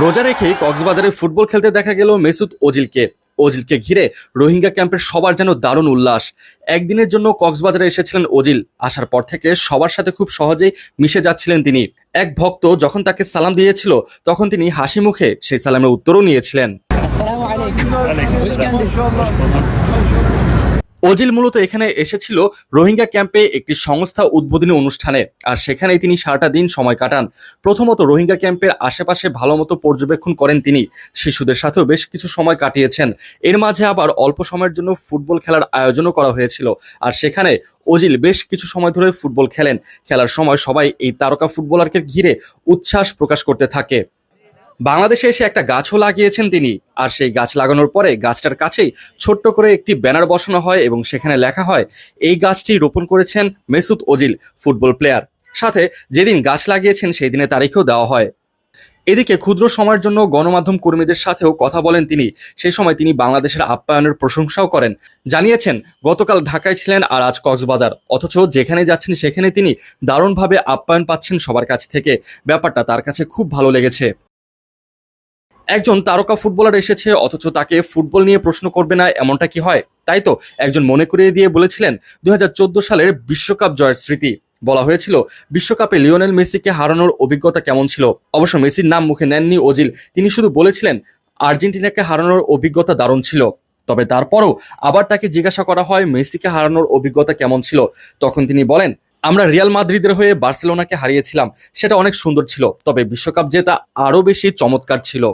রোজা রেখেই কক্সবাজারে ফুটবল খেলতে দেখা গেল মেসুত ওজিলকে ঘিরে রোহিঙ্গা ক্যাম্পের সবার যেন দারুণ উল্লাস। একদিনের জন্য কক্সবাজারে এসেছিলেন ওজিল। আসার পর থেকে সবার সাথে খুব সহজেই মিশে যাচ্ছিলেন তিনি। এক ভক্ত যখন তাকে সালাম দিয়েছিল তখন তিনি হাসি মুখে সেই সালামের উত্তরও নিয়েছিলেন। ওজিল মূলত এখানে এসেছিল রোহিঙ্গা ক্যাম্পে একটি সংস্থা উদ্বোধনী অনুষ্ঠানে, আর সেখানেই তিনি সারাটা দিন সময় কাটান। প্রথমত রোহিঙ্গা ক্যাম্পের আশেপাশে ভালো মতো পর্যবেক্ষণ করেন তিনি। শিশুদের সাথেও বেশ কিছু সময় কাটিয়েছেন। এর মাঝে আবার অল্প সময়ের জন্য ফুটবল খেলার আয়োজনও করা হয়েছিল, আর সেখানে ওজিল বেশ কিছু সময় ধরে ফুটবল খেলেন। খেলার সময় সবাই এই তারকা ফুটবলারকে ঘিরে উচ্ছ্বাস প্রকাশ করতে থাকে। বাংলাদেশে এসে একটা গাছও লাগিয়েছেন তিনি, আর সেই গাছ লাগানোর পরে গাছটার কাছেই ছোট্ট করে একটি ব্যানার বসানো হয় এবং সেখানে লেখা হয় এই গাছটি রোপণ করেছেন মেসুত ওজিল, ফুটবল প্লেয়ার। সাথে যেদিন গাছ লাগিয়েছেন সেই দিনের তারিখও দেওয়া হয়। এদিকে ক্ষুদ্র সময়ের জন্য গণমাধ্যম কর্মীদের সাথেও কথা বলেন তিনি। সেই সময় তিনি বাংলাদেশের আপ্যায়নের প্রশংসাও করেন। জানিয়েছেন গতকাল ঢাকায় ছিলেন আর আজ কক্সবাজার, অথচ যেখানে যাচ্ছেন সেখানে তিনি দারুণভাবে আপ্যায়ন পাচ্ছেন সবার কাছ থেকে। ব্যাপারটা তার কাছে খুব ভালো লেগেছে। একজন তারকা ফুটবলার এসেছে অথচ তাকে ফুটবল নিয়ে প্রশ্ন করবে না, এমনটা কি হয়? তাই তো একজন মনে করিয়ে দিয়ে বলেছিলেন 2014 সালের বিশ্বকাপ জয়ের স্মৃতি। বলা হয়েছিল বিশ্বকাপে লিওনেল মেসিকে হারানোর অভিজ্ঞতা কেমন ছিল। অবশ্য মেসির নাম মুখে নেননি ওজিল, তিনি শুধু বলেছিলেন আর্জেন্টিনাকে হারানোর অভিজ্ঞতা দারুণ ছিল। তবে তারপরও আবার তাকে জিজ্ঞাসা করা হয় মেসিকে হারানোর অভিজ্ঞতা কেমন ছিল। তখন তিনি বলেন, আমরা রিয়াল মাদ্রিদের হয়ে বার্সেলোনাকে হারিয়েছিলাম, সেটা অনেক সুন্দর ছিল, তবে বিশ্বকাপ জেতা আরো বেশি চমৎকার ছিল।